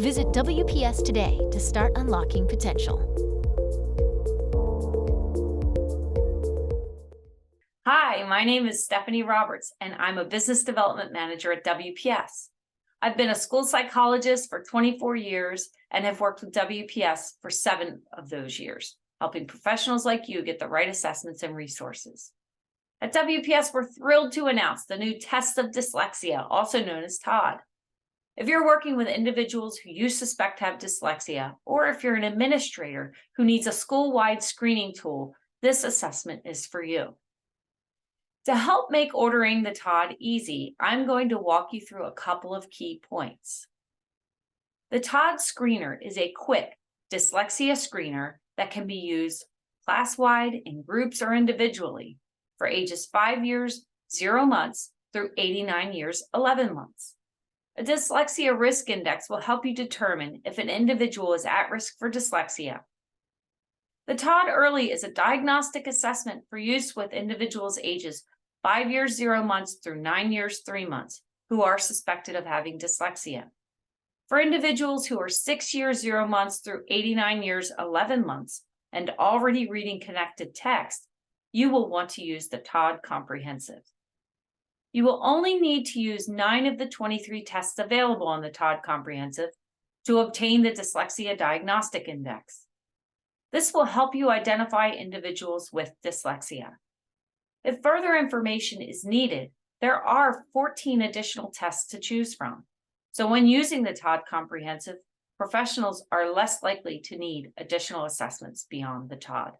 Visit WPS today to start unlocking potential. Hi, my name is Stephanie Roberts, and I'm a business development manager at WPS. I've been a school psychologist for 24 years and have worked with WPS for 7 of those years, helping professionals like you get the right assessments and resources. At WPS, we're thrilled to announce the new Tests of Dyslexia, also known as TOD. If you're working with individuals who you suspect have dyslexia, or if you're an administrator who needs a school-wide screening tool, this assessment is for you. To help make ordering the TOD easy, I'm going to walk you through a couple of key points. The TOD screener is a quick dyslexia screener that can be used class-wide, in groups, or individually for ages 5 years, 0 months through 89 years, 11 months. A dyslexia risk index will help you determine if an individual is at risk for dyslexia. The TOD Early is a diagnostic assessment for use with individuals ages 5 years, 0 months through 9 years, 3 months who are suspected of having dyslexia. For individuals who are 6 years, 0 months through 89 years, 11 months and already reading connected text, you will want to use the TOD Comprehensive. You will only need to use 9 of the 23 tests available on the TOD Comprehensive to obtain the Dyslexia Diagnostic Index. This will help you identify individuals with dyslexia. If further information is needed, there are 14 additional tests to choose from. So when using the TOD Comprehensive, professionals are less likely to need additional assessments beyond the TOD.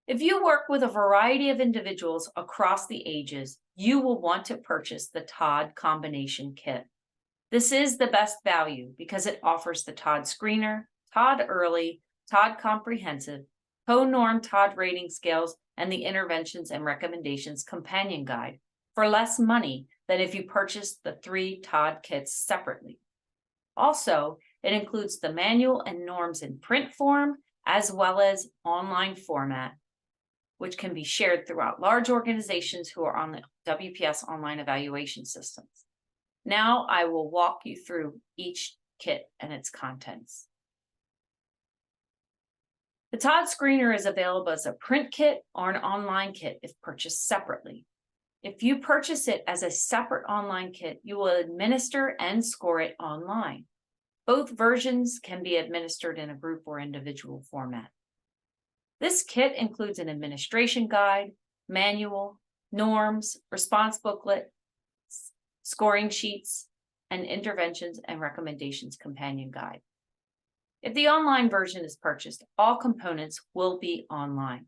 If you work with a variety of individuals across the ages, you will want to purchase the TOD Combination Kit. This is the best value because it offers the TOD Screener, TOD Early, TOD Comprehensive, co-norm TOD rating scales, and the Interventions and Recommendations Companion Guide for less money than if you purchase the 3 TOD kits separately. Also, it includes the manual and norms in print form as well as online format, which can be shared throughout large organizations who are on the WPS online evaluation systems. Now I will walk you through each kit and its contents. The TOD Screener is available as a print kit or an online kit if purchased separately. If you purchase it as a separate online kit, you will administer and score it online. Both versions can be administered in a group or individual format. This kit includes an administration guide, manual, norms, response booklet, scoring sheets, and interventions and recommendations companion guide. If the online version is purchased, all components will be online.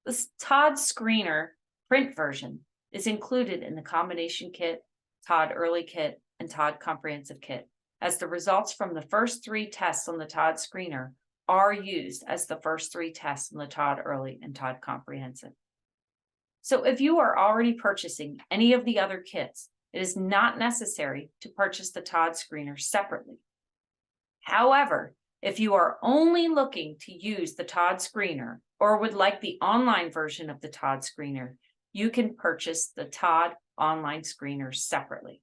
The TOD Screener print version is included in the Combination Kit, TOD Early Kit, and TOD Comprehensive Kit, as the results from the first 3 tests on the TOD Screener are used as the first 3 tests in the TOD Early and TOD Comprehensive. So if you are already purchasing any of the other kits, it is not necessary to purchase the TOD Screener separately. However, if you are only looking to use the TOD Screener or would like the online version of the TOD Screener, you can purchase the TOD Online Screener separately.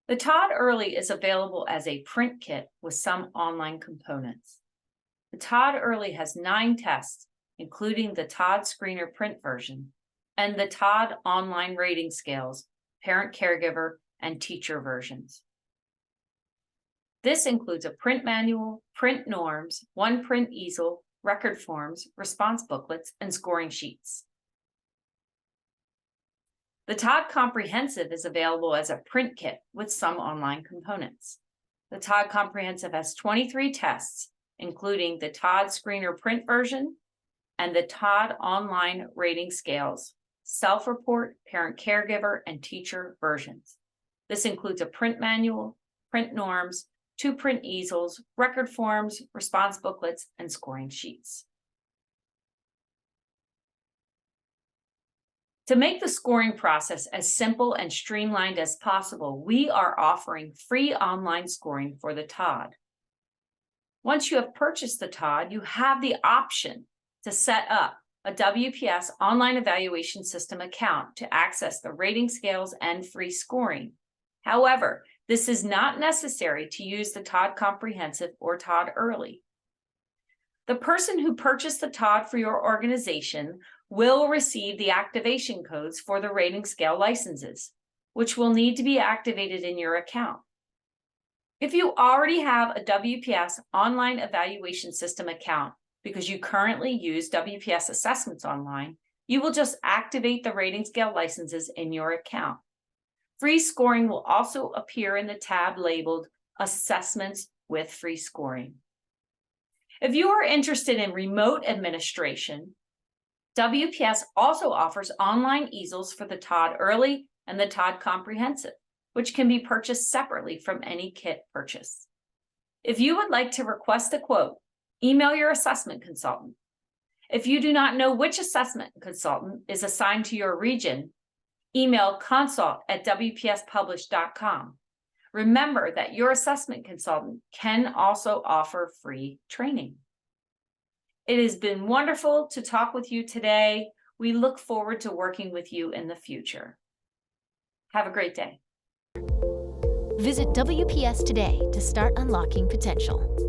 The TOD Early is available as a print kit with some online components. The TOD Early has 9 tests, including the TOD Screener print version and the TOD Online Rating Scales, Parent Caregiver, and Teacher versions. This includes a print manual, print norms, 1 print easel, record forms, response booklets, and scoring sheets. The TOD Comprehensive is available as a print kit with some online components. The TOD Comprehensive has 23 tests, including the TOD Screener print version and the TOD Online Rating Scales, Self-Report, Parent Caregiver, and Teacher versions. This includes a print manual, print norms, 2 print easels, record forms, response booklets, and scoring sheets. To make the scoring process as simple and streamlined as possible, we are offering free online scoring for the TOD. Once you have purchased the TOD, you have the option to set up a WPS online evaluation system account to access the rating scales and free scoring. However, this is not necessary to use the TOD Comprehensive or TOD Early. The person who purchased the TOD for your organization will receive the activation codes for the rating scale licenses, which will need to be activated in your account. If you already have a WPS online evaluation system account because you currently use WPS assessments online, you will just activate the rating scale licenses in your account. Free scoring will also appear in the tab labeled Assessments with Free Scoring. If you are interested in remote administration, WPS also offers online easels for the TOD Early and the TOD Comprehensive, which can be purchased separately from any kit purchase. If you would like to request a quote, email your assessment consultant. If you do not know which assessment consultant is assigned to your region, email consult@wpspublish.com. Remember that your assessment consultant can also offer free training. It has been wonderful to talk with you today. We look forward to working with you in the future. Have a great day. Visit WPS today to start unlocking potential.